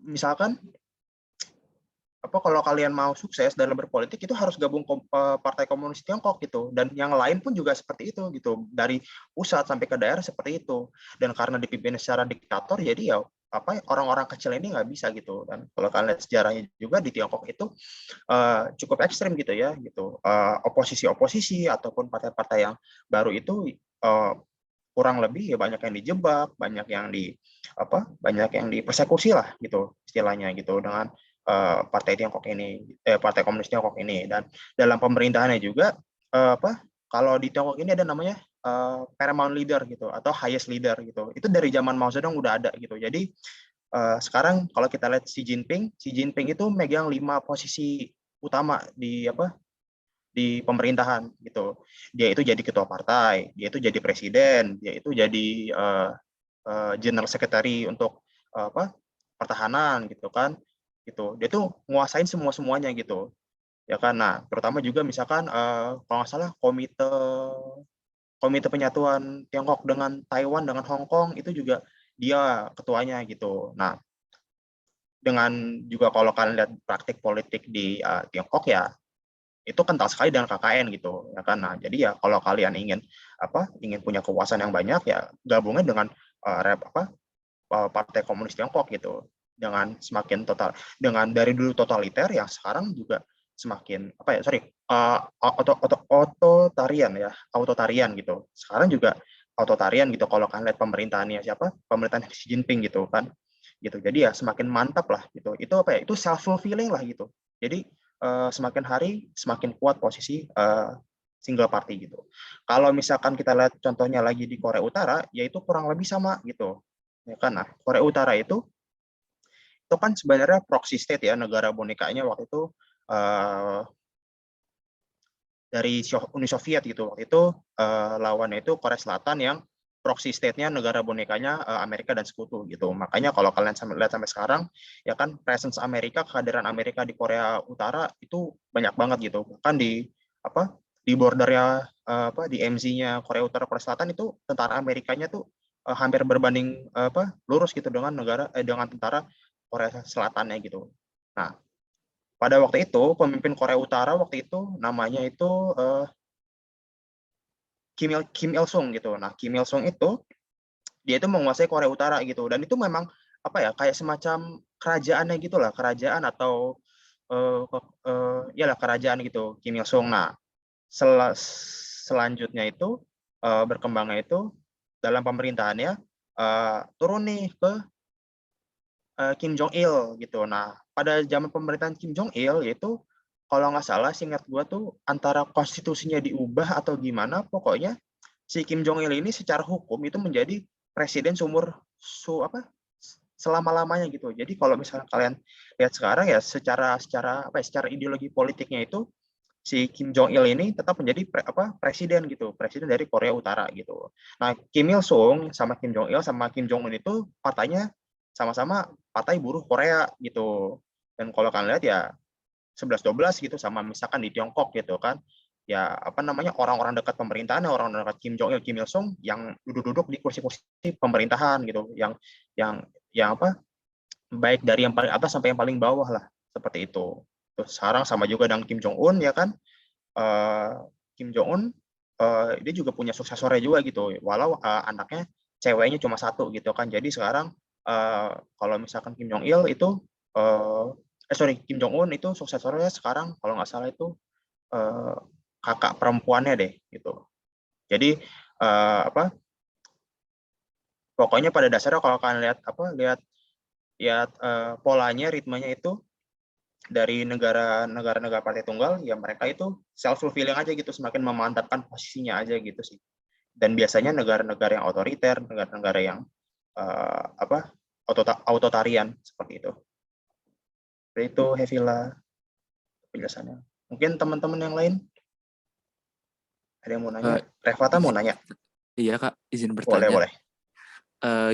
misalkan kalau kalian mau sukses dalam berpolitik itu harus gabung ke Partai Komunis Tiongkok gitu, dan yang lain pun juga seperti itu gitu, dari pusat sampai ke daerah seperti itu. Dan karena dipimpin secara diktator, jadi ya orang-orang kecil ini nggak bisa gitu. Dan kalau kalian lihat sejarahnya juga di Tiongkok itu cukup ekstrim gitu ya gitu. Oposisi ataupun partai-partai yang baru itu kurang lebih ya banyak yang dijebak, banyak yang dipersekusi lah gitu istilahnya gitu, dengan partai Tiongkok ini, Partai Komunis Tiongkok ini. Dan dalam pemerintahannya juga kalau di Tiongkok ini ada namanya paramount leader gitu, atau highest leader gitu. Itu dari zaman Mao Zedong udah ada gitu. Jadi sekarang kalau kita lihat Xi Jinping itu megang 5 posisi utama di pemerintahan gitu. Dia itu jadi ketua partai, dia itu jadi presiden, dia itu jadi general secretary untuk pertahanan gitu kan. Gitu. Dia tuh nguasain semuanya gitu. Ya kan. Nah, terutama juga misalkan kalau nggak salah Komite Penyatuan Tiongkok dengan Taiwan dengan Hong Kong itu juga dia ketuanya gitu. Nah, dengan juga kalau kalian lihat praktik politik di Tiongkok ya itu kental sekali dengan KKN gitu ya kan. Nah, jadi ya kalau kalian ingin punya kekuasaan yang banyak ya gabungnya dengan Partai Komunis Tiongkok gitu, dengan semakin dengan dari dulu totaliter yang sekarang juga semakin autotarian gitu. Sekarang juga autotarian gitu kalau kalian lihat pemerintahannya pemerintahan Xi Jinping gitu kan gitu. Jadi ya semakin mantap lah gitu. Itu itu self fulfilling lah gitu. Jadi semakin hari semakin kuat posisi single party gitu. Kalau misalkan kita lihat contohnya lagi di Korea Utara, yaitu kurang lebih sama gitu. Ya kan. Nah, Korea Utara itu kan sebenarnya proxy state ya, negara bonekanya waktu itu dari Uni Soviet gitu. Waktu itu lawannya itu Korea Selatan yang proxy state-nya negara bonekanya Amerika dan sekutu gitu. Makanya kalau kalian lihat sampai sekarang ya kan, presence Amerika, kehadiran Amerika di Korea Utara itu banyak banget gitu. Bahkan di bordernya di MZ-nya Korea Utara Korea Selatan itu tentara Amerikanya tuh hampir berbanding lurus gitu dengan dengan tentara Korea Selatannya gitu. Nah, pada waktu itu pemimpin Korea Utara waktu itu namanya itu Kim Il Sung gitu. Nah, Kim Il Sung itu dia itu menguasai Korea Utara gitu, dan itu memang kayak semacam kerajaannya gitulah, kerajaan atau kerajaan gitu Kim Il Sung. Nah, selanjutnya itu berkembangnya itu dalam pemerintahannya turun nih ke Kim Jong Il gitu. Nah, pada zaman pemerintahan Kim Jong Il yaitu kalau nggak salah, seingat gua tuh antara konstitusinya diubah atau gimana, pokoknya si Kim Jong Il ini secara hukum itu menjadi presiden selama-lamanya gitu. Jadi kalau misalnya kalian lihat sekarang ya secara secara apa ya, secara ideologi politiknya itu si Kim Jong Il ini tetap menjadi presiden gitu, presiden dari Korea Utara gitu. Nah, Kim Il Sung sama Kim Jong Il sama Kim Jong Un itu partainya sama-sama partai buruh Korea gitu. Dan kalau kalian lihat ya 11-12 gitu sama misalkan di Tiongkok gitu kan. Ya apa namanya orang-orang dekat pemerintahan, orang-orang dekat Kim Jong Il, Kim Il Sung yang duduk-duduk di kursi-kursi pemerintahan gitu, yang apa baik dari yang paling atas sampai yang paling bawah lah seperti itu. Terus sekarang sama juga dengan Kim Jong Un ya kan. Kim Jong Un dia juga punya suksesornya juga gitu, walau anaknya ceweknya cuma satu gitu kan. Jadi sekarang kalau misalkan Kim Jong Il itu Kim Jong Un itu suksesornya sekarang kalau nggak salah itu kakak perempuannya deh gitu. Jadi apa pokoknya pada dasarnya kalau kalian lihat polanya, ritmenya itu dari negara partai tunggal ya mereka itu self fulfilling aja gitu, semakin memantapkan posisinya aja gitu sih. Dan biasanya negara-negara yang otoriter, negara-negara yang autotarian seperti itu. Seperti itu Hevila penjelasannya. Mungkin teman-teman yang lain ada yang mau nanya? Revata mau nanya? Iya Kak, izin Boleh, bertanya. boleh.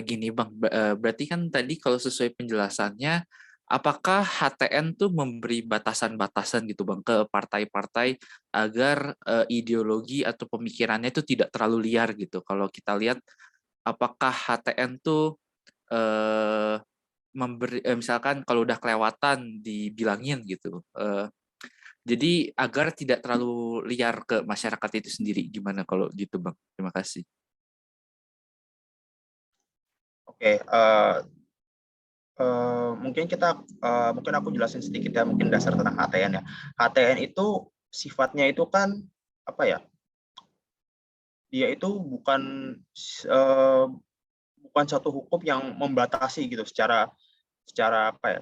Gini Bang, berarti kan tadi kalau sesuai penjelasannya, apakah HTN tuh memberi batasan-batasan gitu Bang ke partai-partai agar ideologi atau pemikirannya itu tidak terlalu liar gitu. Kalau kita lihat, apakah HTN tuh memberi, misalkan kalau udah kelewatan dibilangin gitu. Jadi agar tidak terlalu liar ke masyarakat itu sendiri. Gimana kalau gitu Bang? Terima kasih. Oke, mungkin aku jelasin sedikit ya, mungkin dasar tentang HTN ya. HTN itu sifatnya itu kan apa ya? Dia itu bukan satu hukum yang membatasi gitu secara apa ya?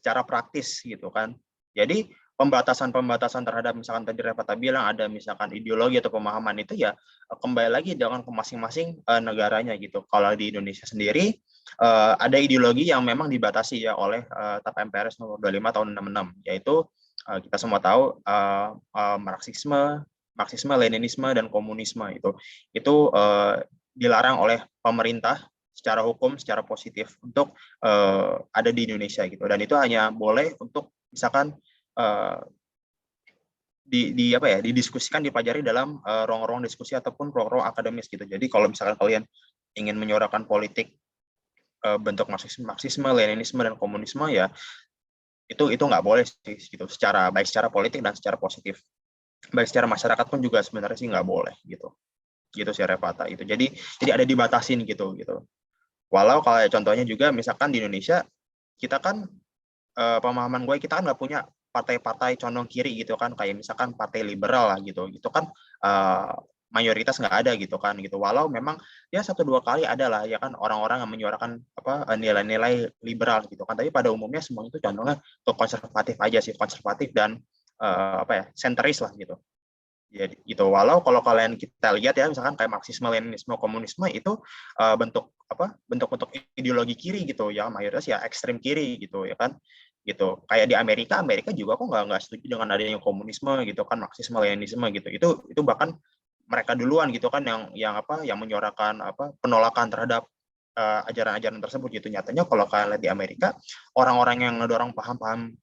Secara praktis gitu kan. Jadi pembatasan-pembatasan terhadap misalkan tadi Revata bilang ada misalkan ideologi atau pemahaman itu ya kembali lagi dengan ke masing-masing negaranya gitu. Kalau di Indonesia sendiri ada ideologi yang memang dibatasi ya oleh TAP MPRS nomor 25 tahun 66, yaitu kita semua tahu Marxisme, Leninisme dan komunisme itu dilarang oleh pemerintah secara hukum, secara positif untuk ada di Indonesia gitu. Dan itu hanya boleh untuk misalkan didiskusikan, dipelajari dalam ruang-ruang diskusi ataupun ruang-ruang akademis gitu. Jadi kalau misalkan kalian ingin menyuarakan politik bentuk Marxisme, Leninisme dan komunisme ya itu nggak boleh sih gitu. Baik secara politik dan secara positif. Baik secara masyarakat pun juga sebenarnya sih nggak boleh gitu. Gitu sih Revata itu. Jadi ada dibatasin gitu. Walau kalau contohnya juga misalkan di Indonesia kita kan pemahaman gue kita kan nggak punya partai-partai condong kiri gitu kan, kayak misalkan partai liberal lah gitu. Itu kan mayoritas nggak ada gitu kan gitu. Walau memang ya 1-2 kali ada lah ya kan orang-orang yang menyuarakan nilai-nilai liberal gitu kan. Tapi pada umumnya semua itu condongnya ke konservatif aja sih, konservatif dan senteris lah gitu. Jadi gitu. Walau kalau kalian kita lihat ya misalkan kayak Marxisme, Leninisme, komunisme itu bentuk ideologi kiri gitu ya, mayoritas ya ekstrem kiri gitu ya kan gitu. Kayak di Amerika juga kok nggak setuju dengan adanya komunisme gitu kan, Marxisme, Leninisme gitu. Itu bahkan mereka duluan gitu kan yang menyuarakan penolakan terhadap ajaran-ajaran tersebut gitu. Nyatanya kalau kalian lihat di Amerika orang-orang yang ngedorong paham-paham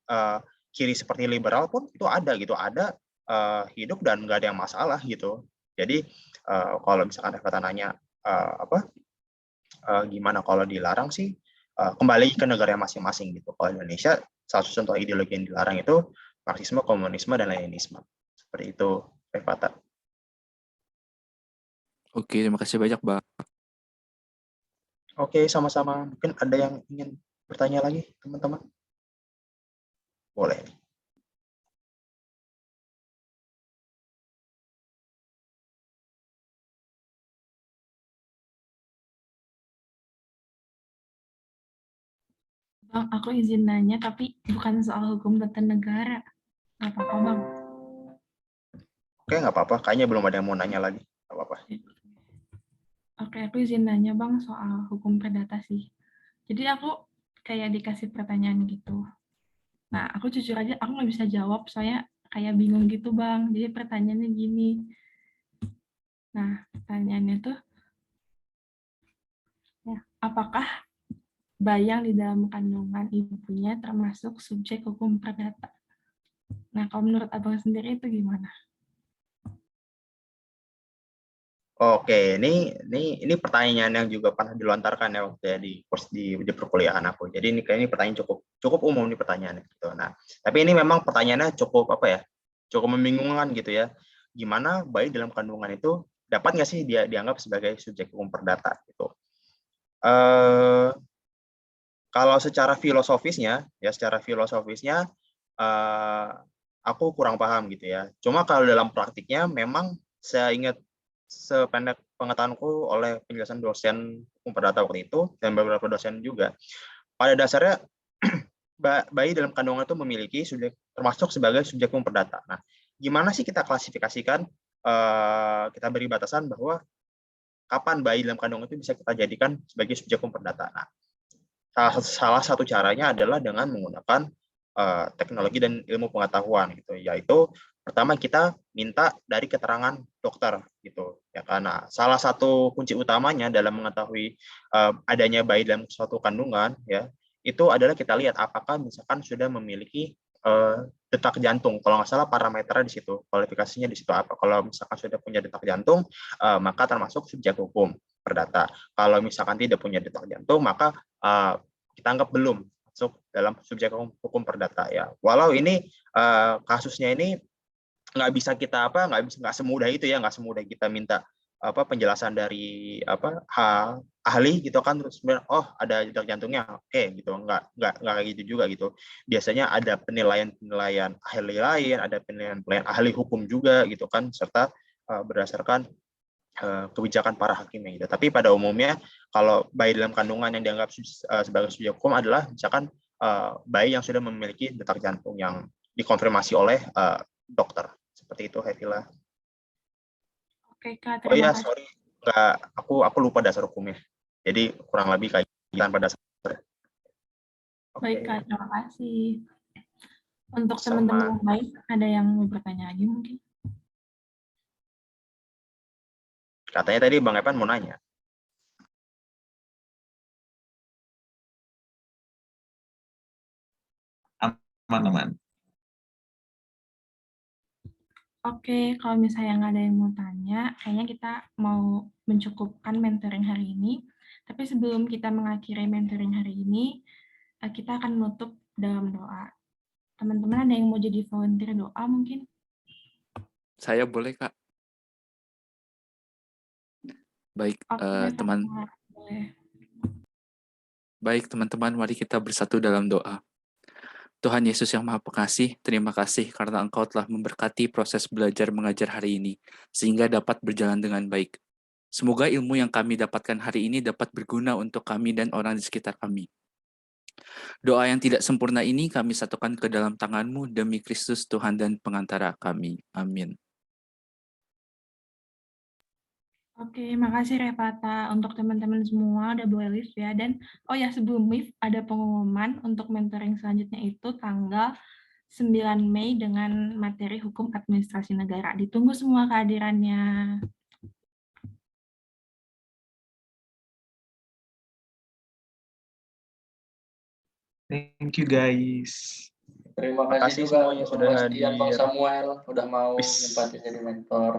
kiri seperti liberal pun itu ada gitu, hidup dan nggak ada yang masalah gitu. Jadi kalau misalkan Revata nanya gimana kalau dilarang sih, kembali ke negara masing-masing gitu. Kalau Indonesia salah satu contoh ideologi yang dilarang itu Marxisme, komunisme dan Leninisme. Seperti itu Revata. Oke, terima kasih banyak Bang. Oke, sama-sama. Mungkin ada yang ingin bertanya lagi teman-teman? Boleh. Bang, aku izin nanya, tapi bukan soal hukum tata negara. Nggak apa-apa, Bang. Oke, nggak apa-apa. Kayaknya belum ada yang mau nanya lagi. Nggak apa-apa. Oke, aku izin nanya, Bang, soal hukum perdata sih. Jadi aku kayak dikasih pertanyaan gitu. Nah, aku jujur aja, aku nggak bisa jawab, soalnya kayak bingung gitu, Bang. Jadi pertanyaannya gini. Nah, pertanyaannya tuh, ya, apakah bayi yang di dalam kandungan ibunya termasuk subjek hukum perdata? Nah, kalau menurut Abang sendiri itu gimana? Oke, ini pertanyaan yang juga pernah dilontarkan ya waktu ya di perkuliahan aku. Jadi ini kayaknya pertanyaan cukup umum nih pertanyaannya gitu. Nah, tapi ini memang pertanyaannya cukup apa ya? Cukup membingungkan gitu ya. Gimana bayi dalam kandungan itu dapat nggak sih dia dianggap sebagai subjek hukum perdata gitu? Kalau secara filosofisnya aku kurang paham gitu ya. Cuma kalau dalam praktiknya memang saya ingat sependek pengetahuanku oleh penjelasan dosen hukum perdata waktu itu dan beberapa dosen juga, pada dasarnya bayi dalam kandungan itu memiliki termasuk sebagai subjek hukum perdata. Nah, gimana sih kita klasifikasikan, kita beri batasan bahwa kapan bayi dalam kandungan itu bisa kita jadikan sebagai subjek hukum perdata. Nah, salah satu caranya adalah dengan menggunakan teknologi dan ilmu pengetahuan gitu, yaitu pertama kita minta dari keterangan dokter gitu ya, karena salah satu kunci utamanya dalam mengetahui adanya bayi dalam suatu kandungan ya, itu adalah kita lihat apakah misalkan sudah memiliki detak jantung. Kalau nggak salah parameternya di situ, kualifikasinya di situ apa. Kalau misalkan sudah punya detak jantung, maka termasuk subjek hukum perdata. Kalau misalkan tidak punya detak jantung, maka kita anggap belum masuk dalam subjek hukum perdata ya. Walau ini kasusnya ini nggak semudah itu ya, nggak semudah kita minta penjelasan dari ahli gitu kan, terus kemudian ada detak jantungnya, oke gitu, nggak kayak gitu juga gitu. Biasanya ada penilaian ahli lain, ada penilaian ahli hukum juga gitu kan, serta berdasarkan kebijakan para hakimnya gitu. Tapi pada umumnya kalau bayi dalam kandungan yang dianggap sebagai subjek hukum adalah misalkan bayi yang sudah memiliki detak jantung yang dikonfirmasi oleh dokter. Seperti itu, Hevila. Oke, Kak, Oh terima iya, kasih. sorry, nggak, aku lupa dasar hukumnya. Jadi kurang lebih kayak tanpa dasar. Baik, Oke, Kak, terima kasih. Untuk sama. teman-teman yang lain, ada yang mau bertanya lagi mungkin? Katanya tadi Bang Evan mau nanya. Aman-aman. Oke, kalau misalnya nggak ada yang mau tanya, kayaknya kita mau mencukupkan mentoring hari ini. Tapi sebelum kita mengakhiri mentoring hari ini, kita akan menutup dalam doa. Teman-teman ada yang mau jadi volunteer doa mungkin? Saya boleh, Kak. Baik, Oke, teman. Kak, boleh. Baik, teman-teman, mari kita bersatu dalam doa. Tuhan Yesus yang Maha Pengasih, terima kasih karena Engkau telah memberkati proses belajar mengajar hari ini, sehingga dapat berjalan dengan baik. Semoga ilmu yang kami dapatkan hari ini dapat berguna untuk kami dan orang di sekitar kami. Doa yang tidak sempurna ini kami satukan ke dalam tangan-Mu demi Kristus Tuhan dan pengantara kami. Amin. Oke, makasih Revata. Untuk teman-teman semua udah boleh live ya. Dan oh ya, sebelum live ada pengumuman untuk mentoring selanjutnya itu tanggal 9 Mei dengan materi hukum administrasi negara. Ditunggu semua kehadirannya. Thank you guys. Terima Makasih kasih juga semuanya untuk Bang sudah Bastian, Bang hadir. Samuel udah mau Peace. nempatin jadi mentor.